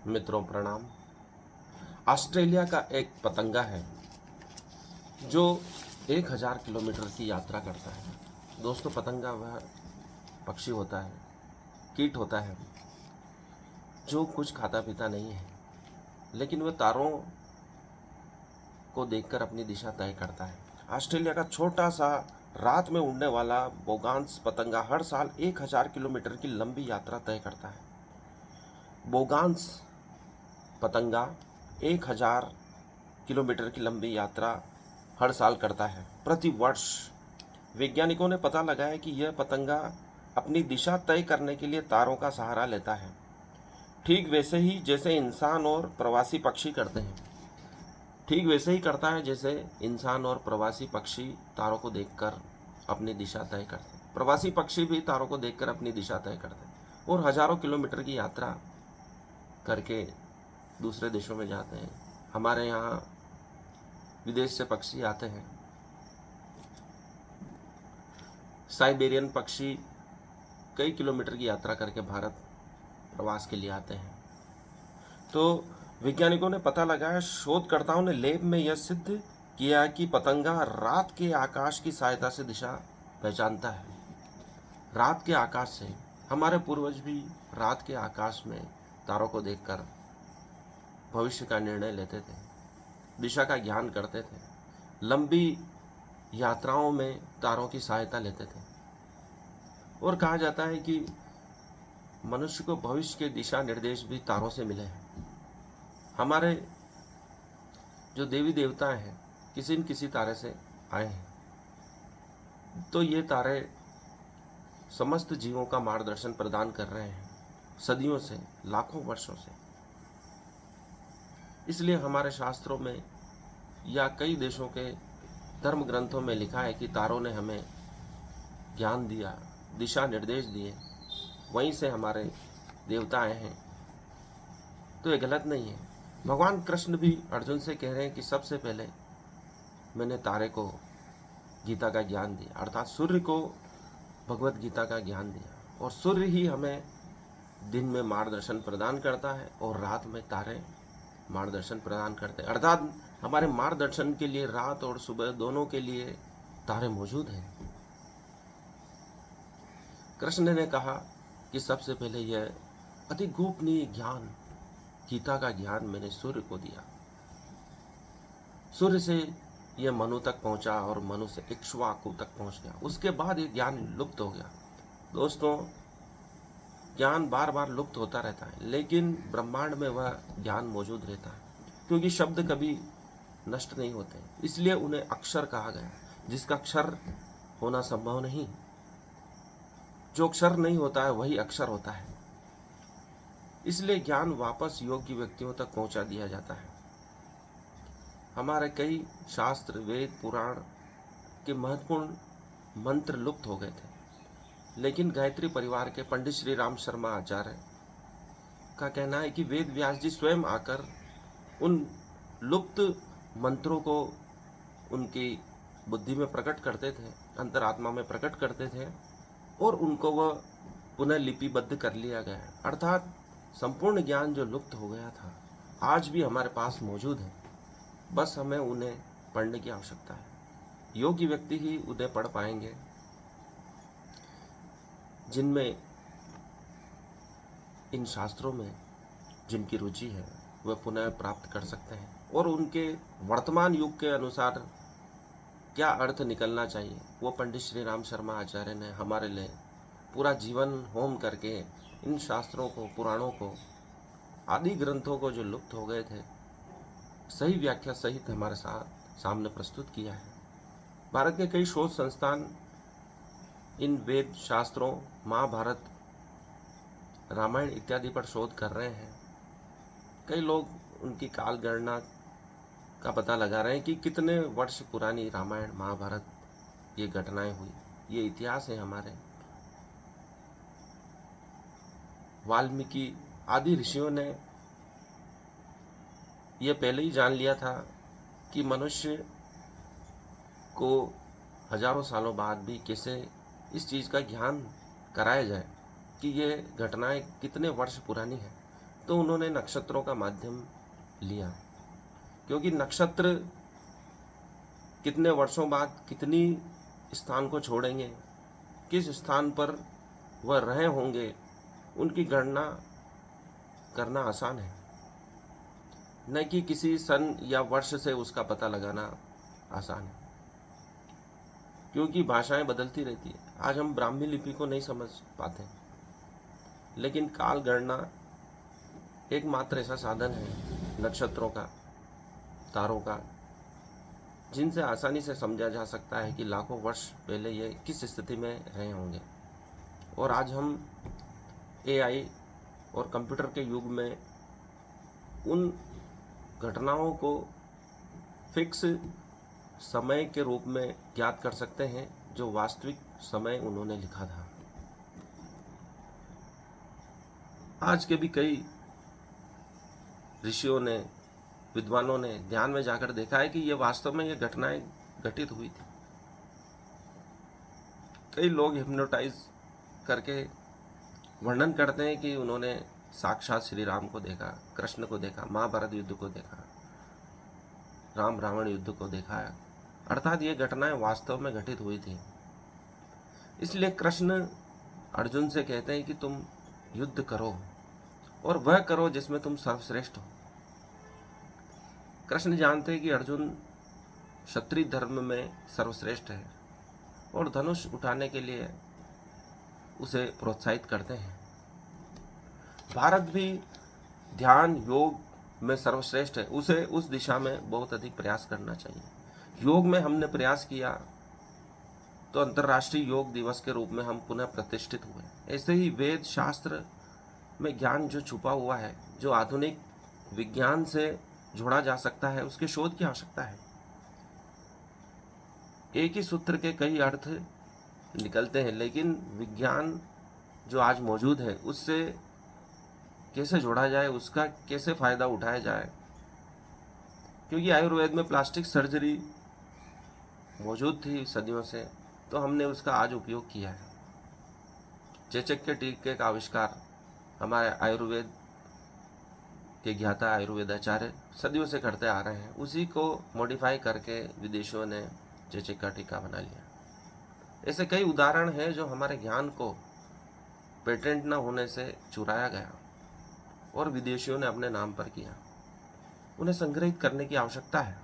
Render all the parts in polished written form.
मित्रों प्रणाम। ऑस्ट्रेलिया का एक पतंगा है जो 1000 किलोमीटर की यात्रा करता है। दोस्तों, पतंगा वह पक्षी होता है, कीट होता है जो कुछ खाता पीता नहीं है, लेकिन वह तारों को देखकर अपनी दिशा तय करता है। ऑस्ट्रेलिया का छोटा सा रात में उड़ने वाला बोगांस पतंगा हर साल 1000 किलोमीटर की लंबी यात्रा तय करता है। बोगांस पतंगा 1000 किलोमीटर की लंबी यात्रा हर साल करता है प्रति वर्ष। वैज्ञानिकों ने पता लगाया कि यह पतंगा अपनी दिशा तय करने के लिए तारों का सहारा लेता है, ठीक वैसे ही जैसे इंसान और प्रवासी पक्षी करते हैं। ठीक वैसे ही करता है जैसे इंसान और प्रवासी पक्षी तारों को देखकर अपनी दिशा तय करते हैं। प्रवासी पक्षी भी तारों को देखकर अपनी दिशा तय करते हैं और हजारों किलोमीटर की यात्रा करके दूसरे देशों में जाते हैं। हमारे यहाँ विदेश से पक्षी आते हैं। साइबेरियन पक्षी कई किलोमीटर की यात्रा करके भारत प्रवास के लिए आते हैं। तो वैज्ञानिकों ने पता लगाया, शोधकर्ताओं ने लैब में यह सिद्ध किया कि पतंगा रात के आकाश की सहायता से दिशा पहचानता है। रात के आकाश से हमारे पूर्वज भी रात के आकाश में तारों को देखकर भविष्य का निर्णय लेते थे, दिशा का ज्ञान करते थे, लंबी यात्राओं में तारों की सहायता लेते थे। और कहा जाता है कि मनुष्य को भविष्य के दिशा निर्देश भी तारों से मिले हैं। हमारे जो देवी देवता हैं किसी न किसी तारे से आए हैं। तो ये तारे समस्त जीवों का मार्गदर्शन प्रदान कर रहे हैं सदियों से, लाखों वर्षों से। इसलिए हमारे शास्त्रों में या कई देशों के धर्म ग्रंथों में लिखा है कि तारों ने हमें ज्ञान दिया, दिशा निर्देश दिए, वहीं से हमारे देवता आए हैं। तो ये गलत नहीं है। भगवान कृष्ण भी अर्जुन से कह रहे हैं कि सबसे पहले मैंने तारे को गीता का ज्ञान दिया, अर्थात सूर्य को भगवत गीता का ज्ञान दिया। और सूर्य ही हमें दिन में मार्गदर्शन प्रदान करता है और रात में तारे मार्गदर्शन प्रदान करते हैं। अर्थात हमारे मार्गदर्शन के लिए रात और सुबह दोनों के लिए तारे मौजूद हैं। कृष्ण ने कहा कि सबसे पहले यह अति गोपनीय ज्ञान, गीता का ज्ञान मैंने सूर्य को दिया। सूर्य से यह मनु तक पहुंचा और मनु से इक्ष्वाकु तक पहुंच गया। उसके बाद ये ज्ञान लुप्त हो गया। दोस्तों, ज्ञान बार बार लुप्त होता रहता है, लेकिन ब्रह्मांड में वह ज्ञान मौजूद रहता है, क्योंकि शब्द कभी नष्ट नहीं होते, इसलिए उन्हें अक्षर कहा गया। जिसका अक्षर होना संभव नहीं, जो अक्षर नहीं होता है वही अक्षर होता है। इसलिए ज्ञान वापस योग्य व्यक्तियों तक पहुंचा दिया जाता है। हमारे कई शास्त्र, वेद, पुराण के महत्वपूर्ण मंत्र लुप्त हो गए थे, लेकिन गायत्री परिवार के पंडित श्री राम शर्मा आचार्य का कहना है कि वेद व्यास जी स्वयं आकर उन लुप्त मंत्रों को उनकी बुद्धि में प्रकट करते थे, अंतरात्मा में प्रकट करते थे, और उनको वह पुनः लिपिबद्ध कर लिया गया है। अर्थात संपूर्ण ज्ञान जो लुप्त हो गया था आज भी हमारे पास मौजूद है, बस हमें उन्हें पढ़ने की आवश्यकता है। योग्य व्यक्ति ही उन्हें पढ़ पाएंगे, जिनमें इन शास्त्रों में जिनकी रुचि है वह पुनः प्राप्त कर सकते हैं, और उनके वर्तमान युग के अनुसार क्या अर्थ निकलना चाहिए वो पंडित श्री राम शर्मा आचार्य ने हमारे लिए पूरा जीवन होम करके इन शास्त्रों को, पुराणों को, आदि ग्रंथों को जो लुप्त हो गए थे, सही व्याख्या सहित हमारे साथ सामने प्रस्तुत किया है। भारत के कई शोध संस्थान इन वेद शास्त्रों, महाभारत, रामायण इत्यादि पर शोध कर रहे हैं। कई लोग उनकी काल गणना का पता लगा रहे हैं कि कितने वर्ष पुरानी रामायण, महाभारत ये घटनाएं हुई, ये इतिहास है हमारे। वाल्मीकि आदि ऋषियों ने यह पहले ही जान लिया था कि मनुष्य को हजारों सालों बाद भी कैसे इस चीज़ का ज्ञान कराया जाए कि ये घटनाएं कितने वर्ष पुरानी है। तो उन्होंने नक्षत्रों का माध्यम लिया, क्योंकि नक्षत्र कितने वर्षों बाद कितनी स्थान को छोड़ेंगे, किस स्थान पर वह रहे होंगे, उनकी गणना करना आसान है, न कि किसी सन या वर्ष से उसका पता लगाना आसान है, क्योंकि भाषाएं बदलती रहती है। आज हम ब्राह्मी लिपि को नहीं समझ पाते, लेकिन काल गणना एकमात्र ऐसा साधन है नक्षत्रों का, तारों का, जिनसे आसानी से समझा जा सकता है कि लाखों वर्ष पहले ये किस स्थिति में रहे होंगे। और आज हम एआई और कंप्यूटर के युग में उन घटनाओं को फिक्स समय के रूप में ज्ञात कर सकते हैं जो वास्तविक समय उन्होंने लिखा था। आज के भी कई ऋषियों ने, विद्वानों ने ध्यान में जाकर देखा है कि ये वास्तव में ये घटनाएं घटित हुई थी। कई लोग हिप्नोटाइज करके वर्णन करते हैं कि उन्होंने साक्षात श्री राम को देखा, कृष्ण को देखा, महाभारत युद्ध को देखा, राम रावण युद्ध को देखा है, अर्थात ये घटनाएं वास्तव में घटित हुई थी। इसलिए कृष्ण अर्जुन से कहते हैं कि तुम युद्ध करो, और वह करो जिसमें तुम सर्वश्रेष्ठ हो। कृष्ण जानते हैं कि अर्जुन क्षत्रिय धर्म में सर्वश्रेष्ठ है, और धनुष उठाने के लिए उसे प्रोत्साहित करते हैं। भारत भी ध्यान योग में सर्वश्रेष्ठ है, उसे उस दिशा में बहुत अधिक प्रयास करना चाहिए। योग में हमने प्रयास किया तो अंतर्राष्ट्रीय योग दिवस के रूप में हम पुनः प्रतिष्ठित हुए। ऐसे ही वेद शास्त्र में ज्ञान जो छुपा हुआ है, जो आधुनिक विज्ञान से जोड़ा जा सकता है, उसके शोध की आवश्यकता है। एक ही सूत्र के कई अर्थ निकलते हैं, लेकिन विज्ञान जो आज मौजूद है उससे कैसे जोड़ा जाए, उसका कैसे फायदा उठाया जाए, क्योंकि आयुर्वेद में प्लास्टिक सर्जरी मौजूद थी सदियों से, तो हमने उसका आज उपयोग किया है। चेचक के टीके का आविष्कार हमारे आयुर्वेद के ज्ञाता आयुर्वेदाचार्य सदियों से करते आ रहे हैं, उसी को मॉडिफाई करके विदेशियों ने चेचक का टीका बना लिया। ऐसे कई उदाहरण हैं जो हमारे ज्ञान को पेटेंट न होने से चुराया गया और विदेशियों ने अपने नाम पर किया। उन्हें संग्रहित करने की आवश्यकता है।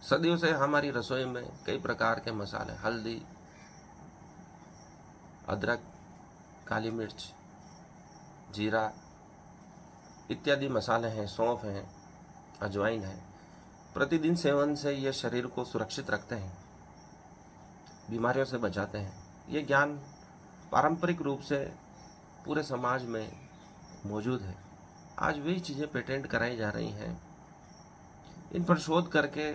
सदियों से हमारी रसोई में कई प्रकार के मसाले, हल्दी, अदरक, काली मिर्च, जीरा इत्यादि मसाले हैं, सौंफ हैं, अजवाइन है। प्रतिदिन सेवन से ये शरीर को सुरक्षित रखते हैं, बीमारियों से बचाते हैं। ये ज्ञान पारंपरिक रूप से पूरे समाज में मौजूद है। आज वही चीज़ें पेटेंट कराई जा रही हैं। इन पर शोध करके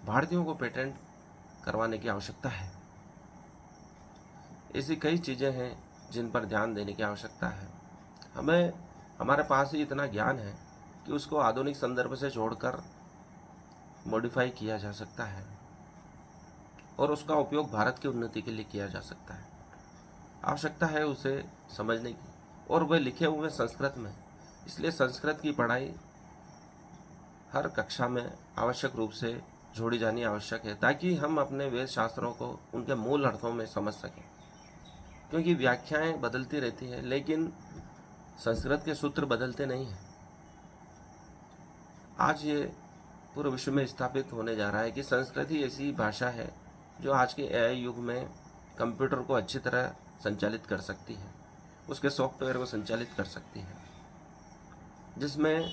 भारतीयों को पेटेंट करवाने की आवश्यकता है। ऐसी कई चीज़ें हैं जिन पर ध्यान देने की आवश्यकता है। हमारे पास ही इतना ज्ञान है कि उसको आधुनिक संदर्भ से जोड़कर मॉडिफाई किया जा सकता है और उसका उपयोग भारत की उन्नति के लिए किया जा सकता है। आवश्यकता है उसे समझने की, और वे लिखे हुए संस्कृत में। इसलिए संस्कृत की पढ़ाई हर कक्षा में आवश्यक रूप से जोड़ी जानी आवश्यक है, ताकि हम अपने वेद शास्त्रों को उनके मूल अर्थों में समझ सकें। क्योंकि व्याख्याएं बदलती रहती हैं, लेकिन संस्कृत के सूत्र बदलते नहीं हैं। आज ये पूरे विश्व में स्थापित होने जा रहा है कि संस्कृत ही ऐसी भाषा है जो आज के एआई युग में कंप्यूटर को अच्छी तरह संचालित कर सकती है, उसके सॉफ्टवेयर को संचालित कर सकती है, जिसमें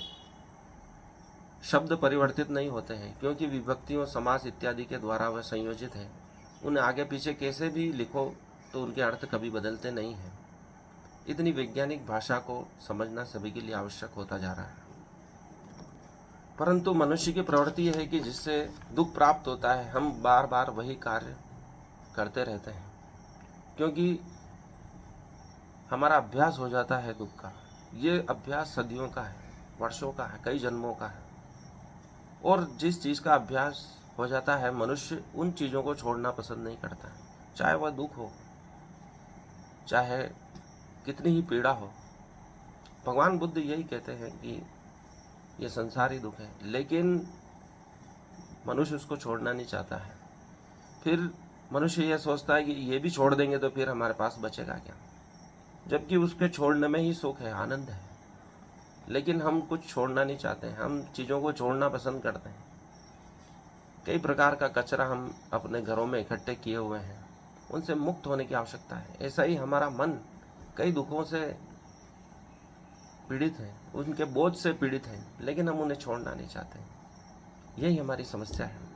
शब्द परिवर्तित नहीं होते हैं, क्योंकि विभक्तियों, समास इत्यादि के द्वारा वह संयोजित है। उन्हें आगे पीछे कैसे भी लिखो तो उनके अर्थ कभी बदलते नहीं हैं। इतनी वैज्ञानिक भाषा को समझना सभी के लिए आवश्यक होता जा रहा है। परंतु मनुष्य की प्रवृत्ति यह है कि जिससे दुख प्राप्त होता है, हम बार बार वही कार्य करते रहते हैं, क्योंकि हमारा अभ्यास हो जाता है दुख का। ये अभ्यास सदियों का है, वर्षों का है, कई जन्मों का है। और जिस चीज़ का अभ्यास हो जाता है, मनुष्य उन चीज़ों को छोड़ना पसंद नहीं करता है, चाहे वह दुख हो, चाहे कितनी ही पीड़ा हो। भगवान बुद्ध यही कहते हैं कि ये संसारी दुख है, लेकिन मनुष्य उसको छोड़ना नहीं चाहता है। फिर मनुष्य यह सोचता है कि ये भी छोड़ देंगे तो फिर हमारे पास बचेगा क्या, जबकि उसके छोड़ने में ही सुख है, आनंद है। लेकिन हम कुछ छोड़ना नहीं चाहते हैं, हम चीज़ों को छोड़ना पसंद करते हैं। कई प्रकार का कचरा हम अपने घरों में इकट्ठे किए हुए हैं, उनसे मुक्त होने की आवश्यकता है। ऐसा ही हमारा मन कई दुखों से पीड़ित है, उनके बोझ से पीड़ित है, लेकिन हम उन्हें छोड़ना नहीं चाहते। यही हमारी समस्या है।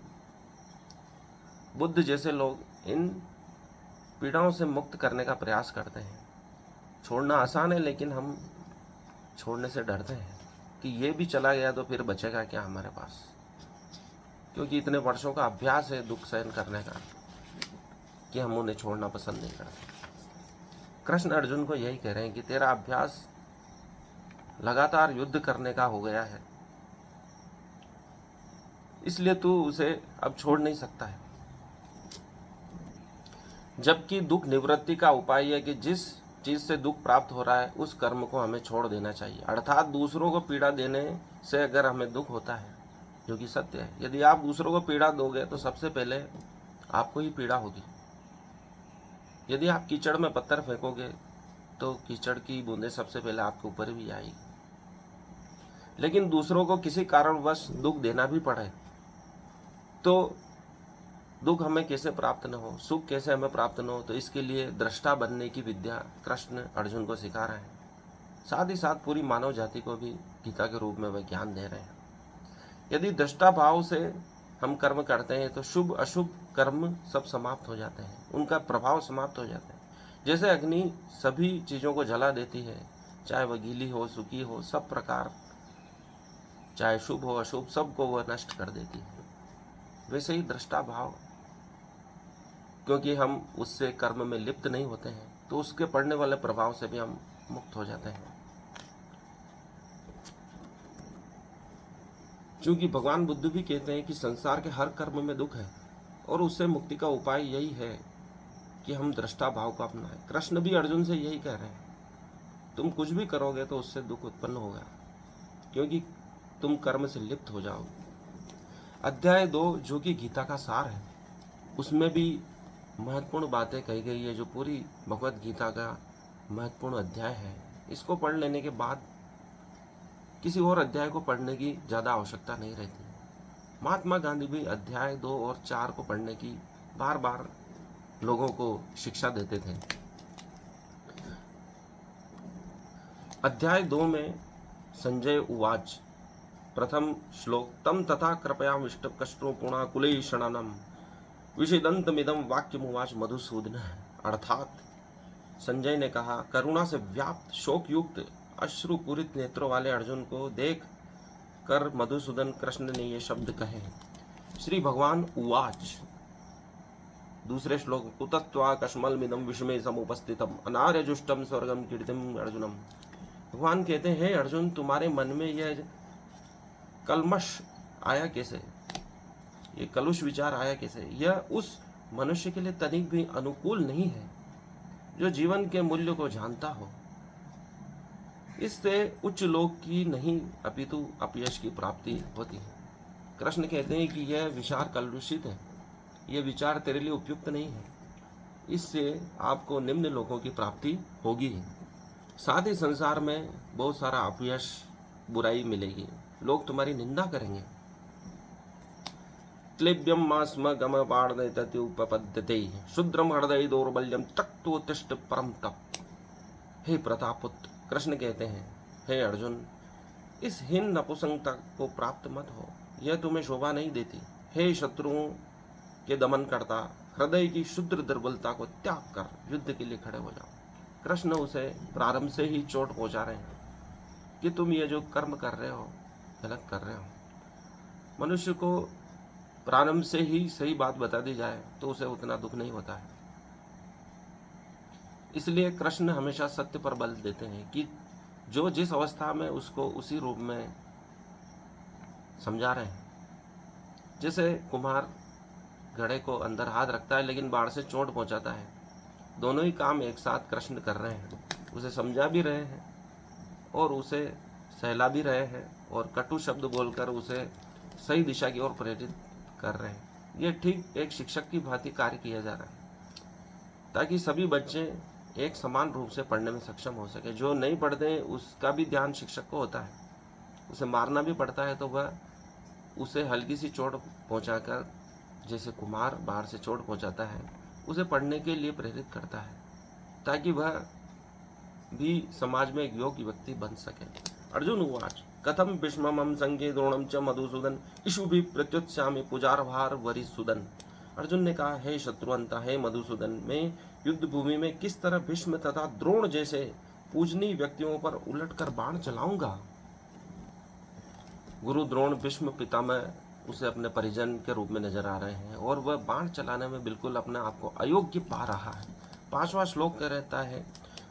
बुद्ध जैसे लोग इन पीड़ाओं से मुक्त करने का प्रयास करते हैं। छोड़ना आसान है, लेकिन हम छोड़ने से डरते हैं कि ये भी चला गया तो फिर बचेगा क्या हमारे पास, क्योंकि इतने वर्षों का अभ्यास है दुख सहन करने का कि हम उन्हें छोड़ना पसंद नहीं करते। कृष्ण अर्जुन को यही कह रहे हैं कि तेरा अभ्यास लगातार युद्ध करने का हो गया है, इसलिए तू उसे अब छोड़ नहीं सकता है। जबकि दुख निवृत्ति का उपाय है कि जिस चीज से दुख प्राप्त हो रहा है उस कर्म को हमें छोड़ देना चाहिए। अर्थात दूसरों को पीड़ा देने से अगर हमें दुख होता है, जो कि सत्य है, यदि आप दूसरों को पीड़ा दोगे तो सबसे पहले आपको ही पीड़ा होगी। यदि आप कीचड़ में पत्थर फेंकोगे तो कीचड़ की बूंदें सबसे पहले आपके ऊपर भी आएगी। लेकिन दूसरों को किसी कारणवश दुख देना भी पड़े तो दुख हमें कैसे प्राप्त न हो, सुख कैसे हमें प्राप्त न हो, तो इसके लिए दृष्टा बनने की विद्या कृष्ण अर्जुन को सिखा रहे हैं। साथ ही साथ पूरी मानव जाति को भी गीता के रूप में वह ज्ञान दे रहे हैं। यदि दृष्टा भाव से हम कर्म करते हैं तो शुभ अशुभ कर्म सब समाप्त हो जाते हैं, उनका प्रभाव समाप्त हो जाता है। जैसे अग्नि सभी चीज़ों को जला देती है, चाहे वह गीली हो सूखी हो, सब प्रकार, चाहे शुभ हो अशुभ, सबको वह नष्ट कर देती है। वैसे ही दृष्टा भाव, क्योंकि हम उससे कर्म में लिप्त नहीं होते हैं तो उसके पड़ने वाले प्रभाव से भी हम मुक्त हो जाते हैं। क्योंकि भगवान बुद्ध भी कहते हैं कि संसार के हर कर्म में दुख है और उससे मुक्ति का उपाय यही है कि हम दृष्टा भाव को अपनाएं। कृष्ण भी अर्जुन से यही कह रहे हैं, तुम कुछ भी करोगे तो उससे दुख उत्पन्न होगा, क्योंकि तुम कर्म से लिप्त हो जाओगे। अध्याय 2 जो कि गीता का सार है, उसमें भी महत्वपूर्ण बातें कही गई है, जो पूरी भगवत गीता का महत्वपूर्ण अध्याय है। इसको पढ़ लेने के बाद किसी और अध्याय को पढ़ने की ज़्यादा आवश्यकता नहीं रहती। महात्मा गांधी भी अध्याय 2 और 4 को पढ़ने की बार बार लोगों को शिक्षा देते थे। अध्याय 2 में संजय उवाच, प्रथम श्लोक, तम तथा कृपया विष्टकष्टो पुणाकुलेषणनम विषिदंतमिदम वाक्यमुवाच मधुसूदन। अर्थात संजय ने कहा, करुणा से व्याप्त शोक युक्त अश्रुपूरित नेत्रों वाले अर्जुन को देख कर मधुसूदन कृष्ण ने ये शब्द कहे। श्री भगवान उवाच, दूसरे श्लोक, कुतस्त्वा कश्मलमिदं विषमे समुपस्थितम अनार्यजुष्टम स्वर्गम कीर्तिम अर्जुनम। भगवान कहते हैं, अर्जुन तुम्हारे मन में यह कलमश आया कैसे, ये कलुष विचार आया कैसे? यह उस मनुष्य के लिए तनिक भी अनुकूल नहीं है जो जीवन के मूल्य को जानता हो। इससे उच्च लोक की नहीं अपितु अपयश की प्राप्ति होती है। कृष्ण कहते हैं कि यह विचार कलुषित है, यह विचार तेरे लिए उपयुक्त नहीं है, इससे आपको निम्न लोकों की प्राप्ति होगी। साथ ही संसार में बहुत सारा अपयश, बुराई मिलेगी, लोग तुम्हारी निंदा करेंगे। क्लेब्यम मास्म गम पार्दयति उपपद्यते शुद्रम हृदय दौर्बल्यम तक्तोत्तिष्ठ परम तप। हे प्रतापपुत्र, कृष्ण कहते हैं, हे अर्जुन, इस हीन नपुंसकता को प्राप्त मत हो, यह तुम्हें शोभा नहीं देती। हे शत्रुओं के दमन करता, हृदय की शुद्र दुर्बलता को त्याग कर युद्ध के लिए खड़े हो जाओ। कृष्ण उसे प्रारंभ से ही चोट पहुंचा रहे हैं कि तुम ये जो कर्म कर रहे हो गलत कर रहे हो। मनुष्य को प्रारंभ से ही सही बात बता दी जाए तो उसे उतना दुख नहीं होता है। इसलिए कृष्ण हमेशा सत्य पर बल देते हैं कि जो जिस अवस्था में उसको उसी रूप में समझा रहे हैं। जैसे कुम्हार घड़े को अंदर हाथ रखता है लेकिन बाढ़ से चोट पहुंचाता है, दोनों ही काम एक साथ कृष्ण कर रहे हैं, उसे समझा भी रहे हैं और उसे सहला भी रहे हैं और कटु शब्द बोलकर उसे सही दिशा की ओर प्रेरित कर रहे हैं। ये ठीक एक शिक्षक की भांति कार्य किया जा रहा है ताकि सभी बच्चे एक समान रूप से पढ़ने में सक्षम हो सके। जो नहीं पढ़ते उसका भी ध्यान शिक्षक को होता है, उसे मारना भी पड़ता है तो वह उसे हल्की सी चोट पहुंचाकर, जैसे कुम्हार बाहर से चोट पहुंचाता है, उसे पढ़ने के लिए प्रेरित करता है ताकि वह भी समाज में एक योग्य व्यक्ति बन सके। अर्जुन उवाच कथम भीष्मं संगे द्रोणं च मधुसूदन इषुभिः प्रत्युत्स्यामि पुजारभार वरिसुदन। अर्जुन ने कहा, हे शत्रुअंता, हे मधुसूदन, मैं युद्ध भूमि में किस तरह भीष्म तथा द्रोण जैसे पूजनीय व्यक्तियों पर उलटकर बाण चलाऊंगा। गुरु द्रोण भीष्म पितामह उसे अपने परिजन के रूप में नजर आ रहे हैं और वह बाण चलाने में बिल्कुल अपने आप को अयोग्य पा रहा है। 5वां श्लोक कह रहता है,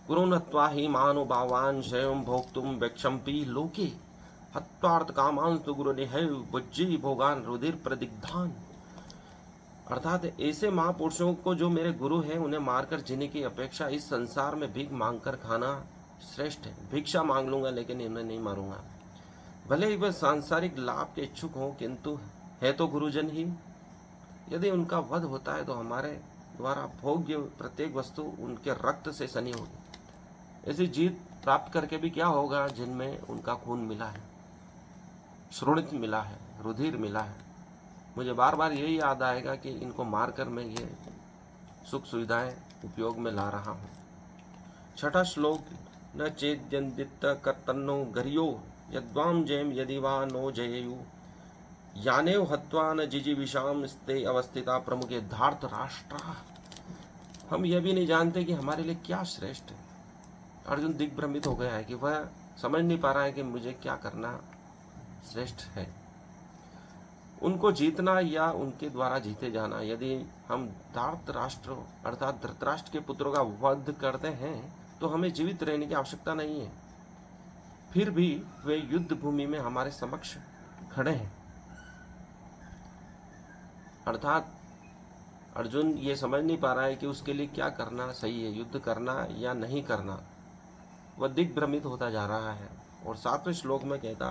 गुरु नत्वा ही मानुभावान शयम भोक्तुम वैक्षम्पी लोके हत्वार्थ कामांस तो गुरु निहैव बुज्जी भोगान रुधिर प्रदिग्धान। अर्थात ऐसे महापुरुषों को जो मेरे गुरु हैं, उन्हें मारकर जीने की अपेक्षा इस संसार में भीख मांगकर खाना श्रेष्ठ है। भिक्षा मांग लूंगा लेकिन इन्हें नहीं मारूंगा। भले ही वह सांसारिक लाभ के इच्छुक हों, किंतु है तो गुरुजन ही। यदि उनका वध होता है तो हमारे द्वारा भोग्य प्रत्येक वस्तु उनके रक्त से सनी होगी। ऐसी जीत प्राप्त करके भी क्या होगा जिनमें उनका खून मिला है, श्रोणित मिला है, रुधिर मिला है। मुझे बार बार यही याद आएगा कि इनको मारकर मैं ये सुख सुविधाएं उपयोग में ला रहा हूँ। 6वां श्लोक, न चेद्यन्दित कर्तन्नो गरियो यद्वाम जयम यदि वा नो जयेयु यानेव हत्वा न जिजीविषाम स्ते अवस्थिता प्रमुखे धार्त राष्ट्रा। हम यह भी नहीं जानते कि हमारे लिए क्या श्रेष्ठ है। अर्जुन दिग्भ्रमित हो गया है कि वह समझ नहीं पा रहा है कि मुझे क्या करना श्रेष्ठ है, उनको जीतना या उनके द्वारा जीते जाना। यदि हम धार्त राष्ट्र अर्थात धृतराष्ट्र के पुत्रों का वध करते हैं तो हमें जीवित रहने की आवश्यकता नहीं है। फिर भी वे युद्ध भूमि में हमारे समक्ष खड़े हैं। अर्थात अर्जुन ये समझ नहीं पा रहा है कि उसके लिए क्या करना सही है, युद्ध करना या नहीं करना। वह दिग्भ्रमित होता जा रहा है। और 7वें श्लोक में कहता,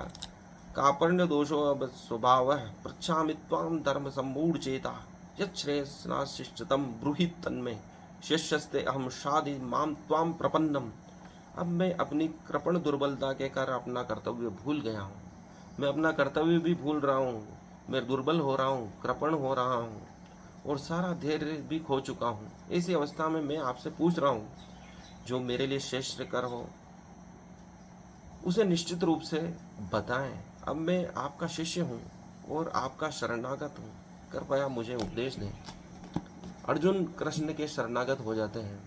कापर्ण्य दोषो अब स्वभाव पृच्छामि त्वां धर्म सम्मूढ़ चेता यच्छ्रेयस्नाशिष्टतम ब्रूहि तन्मे शिष्यस्ते अहम शादि माम त्वां प्रपन्नम। अब मैं अपनी कृपण दुर्बलता के कारण अपना कर्तव्य भूल गया हूँ। मैं अपना कर्तव्य भी भूल रहा हूँ, मैं दुर्बल हो रहा हूँ, कृपण हो रहा हूँ और सारा धैर्य भी खो चुका हूँ। ऐसी अवस्था में मैं आपसे पूछ रहा हूँ, जो मेरे लिए श्रेष्ठ कर हो उसे निश्चित रूप से बताएं। अब मैं आपका शिष्य हूँ और आपका शरणागत हूँ, कृपया मुझे उपदेश दें। अर्जुन कृष्ण के शरणागत हो जाते हैं।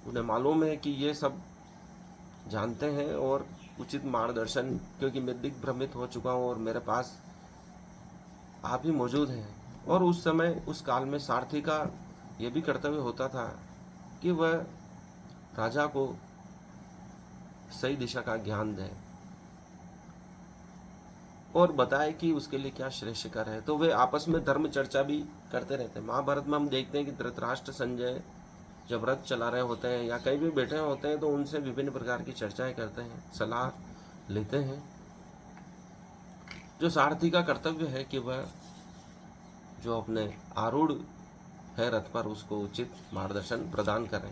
उन्हें मालूम है कि ये सब जानते हैं और उचित मार्गदर्शन, क्योंकि मैं दिग्भ्रमित हो चुका हूँ और मेरे पास आप ही मौजूद हैं। और उस समय उस काल में सारथी का यह भी कर्तव्य होता था कि वह राजा को सही दिशा का ज्ञान दे और बताए कि उसके लिए क्या श्रेष्ठकर है। तो वे आपस में धर्म चर्चा भी करते रहते हैं। महाभारत में हम देखते हैं कि धृतराष्ट्र संजय जब रथ चला रहे होते हैं या कहीं भी बैठे होते हैं तो उनसे विभिन्न प्रकार की चर्चाएं करते हैं, सलाह लेते हैं। जो सारथी का कर्तव्य है कि वह जो अपने आरूढ़ है रथ पर उसको उचित मार्गदर्शन प्रदान करें।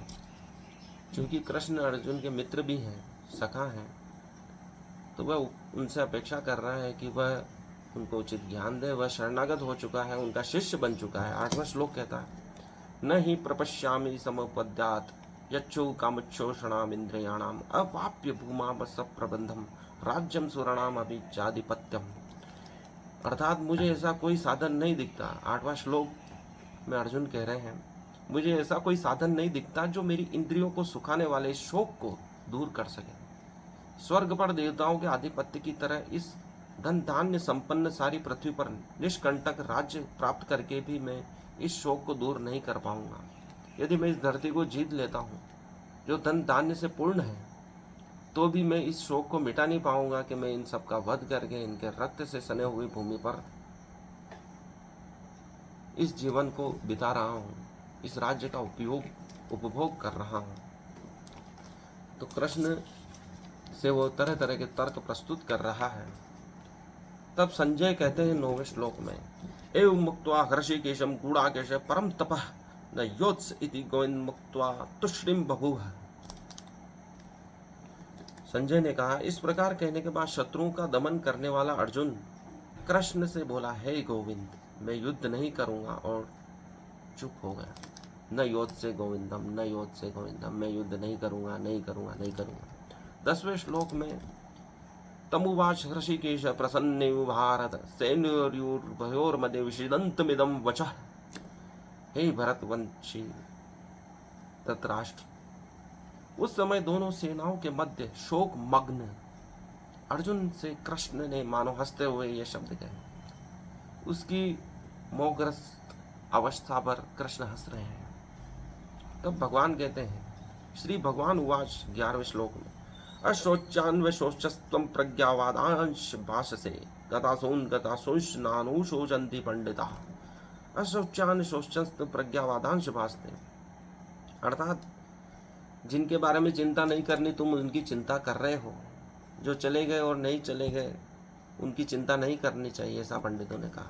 क्योंकि कृष्ण अर्जुन के मित्र भी हैं, सखा हैं, तो वह उनसे अपेक्षा कर रहा है कि वह उनको उचित ज्ञान दे। वह शरणागत हो चुका है, उनका शिष्य बन चुका है। 8वां श्लोक कहता है, न ही प्रपश्यामि समपद्यात् यच्छो कामच्छोषणाम इंद्रियाणाम अवाप्य भूमा बस प्रबंधम राज्यम सुरणाम अभिजाधिपत्यम। अर्थात मुझे ऐसा कोई साधन नहीं दिखता। 8वां श्लोक में अर्जुन कह रहे हैं, मुझे ऐसा कोई साधन नहीं दिखता जो मेरी इंद्रियों को सुखाने वाले शोक को दूर कर सके। स्वर्ग पर देवताओं के आधिपत्य की तरह इस धन धान्य संपन्न सारी पृथ्वी पर निष्कंटक राज्य प्राप्त करके भी मैं इस शोक को दूर नहीं कर पाऊंगा। यदि मैं इस धरती को जीत लेता हूँ जो धन धान्य से पूर्ण है, तो भी मैं इस शोक को मिटा नहीं पाऊंगा कि मैं इन सब का वध करके इनके रक्त से सने हुई भूमि पर इस जीवन को बिता रहा हूँ, इस राज्य का उपभोग कर रहा हूँ। तो कृष्ण से वो तरह तरह के तर्क प्रस्तुत कर रहा है। तब संजय कहते हैं 9वें श्लोक में, एवं मुक्त्वा हृषिकेशम गूढ़ाकेश परम तपः न योत्स इति गोविंद मुक्त्वा तुष्णिम बभूव। संजय ने कहा, इस प्रकार कहने के बाद शत्रुओं का दमन करने वाला अर्जुन कृष्ण से बोला, हे गोविंद, मैं युद्ध नहीं करूंगा, और चुप हो गया। न योद्ध से गोविंदम, न योद्ध से गोविंदम, मैं युद्ध नहीं करूंगा, नहीं करूंगा, नहीं करूंगा। 10वें श्लोक में, तमुवाच हृषिकेश प्रसन्ने भारत सैन्योर्भयोर्मध्ये विषिदन्तमिदं वचः। हे भरतवंशी धृतराष्ट्र, उस समय दोनों सेनाओं के मध्य शोक मग्न अर्जुन से कृष्ण ने मानो हंसते हुए ये शब्द कहे। उसकी मोहग्रस्त अवस्था पर कृष्ण हंस रहे हैं। तब भगवान कहते हैं, श्री भगवान उवाच 11वें श्लोक में, अशोचान्व शोचस्त्वं प्रज्ञावादांश भाषसे गतासून गतासूंश नानुशोचन्ति पंडिता। अशोचान शोचस्त्व प्रज्ञावादांश भाषते, अर्थात जिनके बारे में चिंता नहीं करनी तुम उनकी चिंता कर रहे हो, जो चले गए और नहीं चले गए उनकी चिंता नहीं करनी चाहिए, ऐसा पंडितों ने कहा।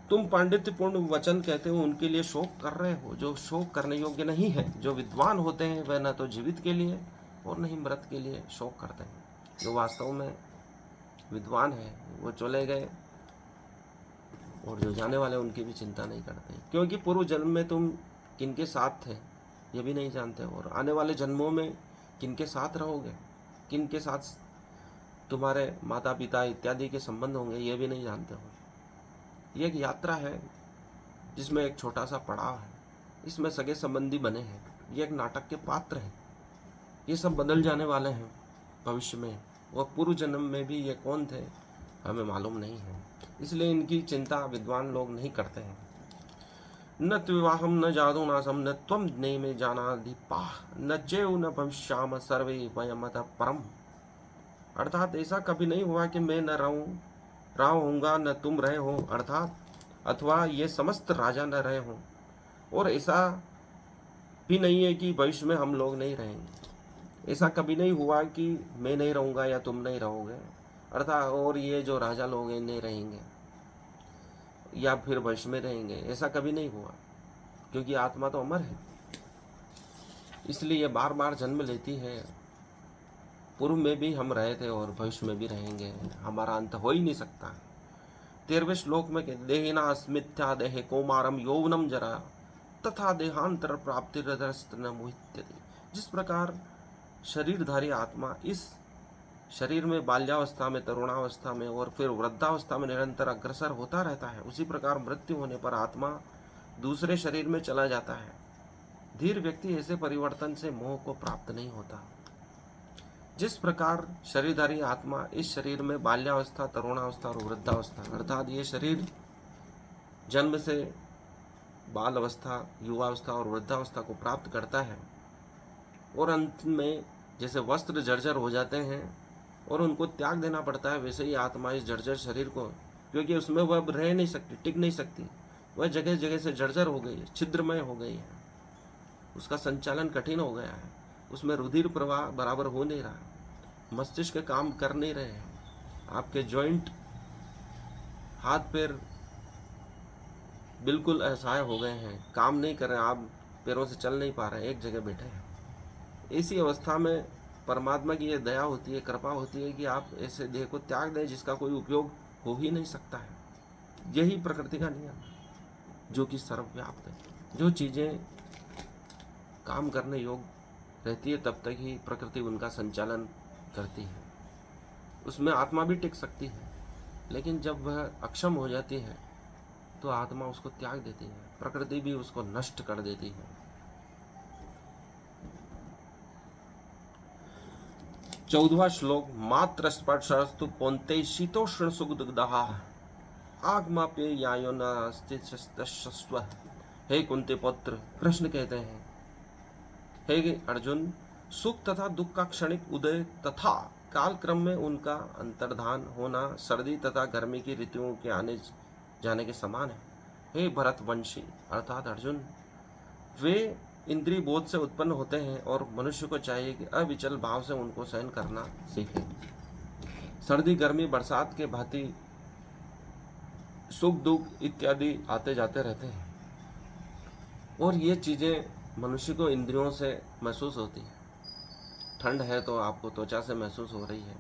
तुम पांडित्यपूर्ण वचन कहते हो उनके लिए शोक कर रहे हो, जो शोक करने योग्य नहीं है। जो विद्वान होते हैं वह न तो जीवित के लिए और न ही मृत के लिए शोक करते हैं। जो वास्तव में विद्वान है वो चले गए और जो जाने वाले उनकी भी चिंता नहीं करते, क्योंकि पूर्व जन्म में तुम किनके साथ थे ये भी नहीं जानते, और आने वाले जन्मों में किनके साथ रहोगे, किनके साथ तुम्हारे माता पिता इत्यादि के संबंध होंगे ये भी नहीं जानते हो। ये एक यात्रा है जिसमें एक छोटा सा पड़ाव है, इसमें सगे संबंधी बने हैं, ये एक नाटक के पात्र हैं। ये सब बदल जाने वाले हैं भविष्य में, और पूर्व जन्म में भी ये कौन थे हमें मालूम नहीं है, इसलिए इनकी चिंता विद्वान लोग नहीं करते हैं। न विवाहम न जादू नासम न त्वम ज्ञे में जानाधिपा न जेव न भविष्याम सर्वे वयमत परम। अर्थात ऐसा कभी नहीं हुआ कि मैं न रहा होऊंगा न तुम रहे हो, अर्थात अथवा ये समस्त राजा न रहे हों, और ऐसा भी नहीं है कि भविष्य में हम लोग नहीं रहेंगे। ऐसा कभी नहीं हुआ कि मैं नहीं रहूँगा या तुम नहीं रहोगे, अर्थात और ये जो राजा लोग हैं नहीं रहेंगे या फिर भविष्य में रहेंगे, ऐसा कभी नहीं हुआ, क्योंकि आत्मा तो अमर है, इसलिए ये बार बार जन्म लेती है। पूर्व में भी हम रहे थे और भविष्य में भी रहेंगे, हमारा अंत हो ही नहीं सकता। 13वें श्लोक में कहते, देहिना अस्मिथ्या देहे कौमारम यौवनम जरा तथा देहांतर प्राप्ति हृदयस्थ न मोहित्यते। जिस प्रकार शरीरधारी आत्मा इस शरीर में बाल्यावस्था में, तरुणावस्था में और फिर वृद्धावस्था में निरंतर अग्रसर होता रहता है, उसी प्रकार मृत्यु होने पर आत्मा दूसरे शरीर में चला जाता है। धीर व्यक्ति ऐसे परिवर्तन से मोह को प्राप्त नहीं होता। जिस प्रकार शरीरधारी आत्मा इस शरीर में बाल्यावस्था, तरुणावस्था और वृद्धावस्था, अर्थात ये शरीर जन्म से बाल अवस्था, युवावस्था और वृद्धावस्था को प्राप्त करता है, और अंत में जैसे वस्त्र जर्जर हो जाते हैं और उनको त्याग देना पड़ता है, वैसे ही आत्मा इस जर्जर शरीर को, क्योंकि उसमें वह रह नहीं सकती, टिक नहीं सकती, वह जगह जगह से जर्जर हो गई है, छिद्रमय हो गई है, उसका संचालन कठिन हो गया है, उसमें रुधिर प्रवाह बराबर हो नहीं रहा, मस्तिष्क काम कर नहीं रहे हैं, आपके जॉइंट, हाथ पैर बिल्कुल असहाय हो गए हैं, काम नहीं कर रहे हैं, आप पैरों से चल नहीं पा रहे हैं, एक जगह बैठे हैं। ऐसी अवस्था में परमात्मा की यह दया होती है, कृपा होती है कि आप ऐसे देह को त्याग दें जिसका कोई उपयोग हो ही नहीं सकता है। यही प्रकृति का नियम जो कि सर्वव्याप्त है। जो चीज़ें काम करने योग्य रहती है तब तक ही प्रकृति उनका संचालन करती है, उसमें आत्मा भी टिक सकती है, लेकिन जब वह अक्षम हो जाती है तो आत्मा उसको त्याग देती है, प्रकृति भी उसको नष्ट कर देती है। चौदहवां श्लोक, मात्र स्पर्शस्तु कौन्तेय शीतोष्ण सुखदुग्धः आगमाप्य यायो नास्तिस्व। हे कुंती पुत्र, कृष्ण कहते हैं, हे अर्जुन, सुख तथा दुख का क्षणिक उदय तथा काल क्रम में उनका अंतर्धान होना सर्दी तथा गर्मी की ऋतुओं के आने जाने के समान है। हे भरतवंशी, अर्थात अर्जुन, वे इंद्रिय बोध से उत्पन्न होते हैं और मनुष्य को चाहिए कि अविचल भाव से उनको सहन करना सीखे। सर्दी, गर्मी, बरसात के भांति सुख दुख इत्यादि आते जाते रहते हैं और ये चीज़ें मनुष्य को इंद्रियों से महसूस होती हैं। ठंड है तो आपको त्वचा से महसूस हो रही है,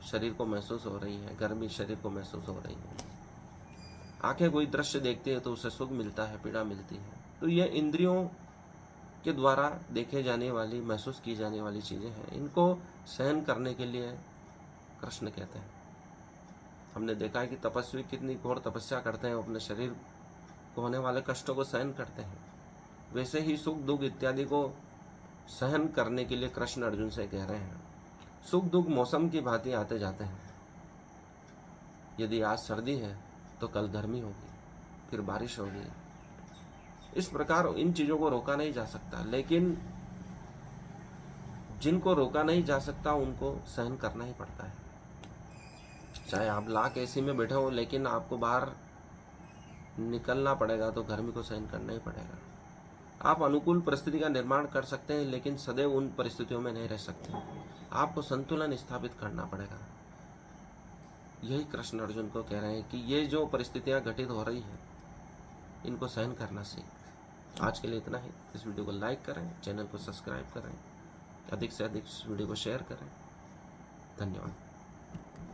शरीर को महसूस हो रही है, गर्मी शरीर को महसूस हो रही है। आंखें कोई दृश्य देखती है तो उसे सुख मिलता है, पीड़ा मिलती है। तो ये इंद्रियों के द्वारा देखे जाने वाली, महसूस की जाने वाली चीज़ें हैं। इनको सहन करने के लिए कृष्ण कहते हैं। हमने देखा है कि तपस्वी कितनी घोर तपस्या करते हैं, अपने शरीर को होने वाले कष्टों को सहन करते हैं। वैसे ही सुख दुख इत्यादि को सहन करने के लिए कृष्ण अर्जुन से कह रहे हैं। सुख दुख मौसम की भांति आते जाते हैं। यदि आज सर्दी है तो कल गर्मी होगी, फिर बारिश होगी। इस प्रकार इन चीज़ों को रोका नहीं जा सकता, लेकिन जिनको रोका नहीं जा सकता उनको सहन करना ही पड़ता है। चाहे आप लाख एसी में बैठे हो, लेकिन आपको बाहर निकलना पड़ेगा तो गर्मी को सहन करना ही पड़ेगा। आप अनुकूल परिस्थिति का निर्माण कर सकते हैं, लेकिन सदैव उन परिस्थितियों में नहीं रह सकते। आपको संतुलन स्थापित करना पड़ेगा। यही कृष्ण अर्जुन को कह रहे हैं कि ये जो परिस्थितियां घटित हो रही हैं, इनको सहन करना सीख। आज के लिए इतना ही। इस वीडियो को लाइक करें, चैनल को सब्सक्राइब करें, अधिक से अधिक इस वीडियो को शेयर करें। धन्यवाद।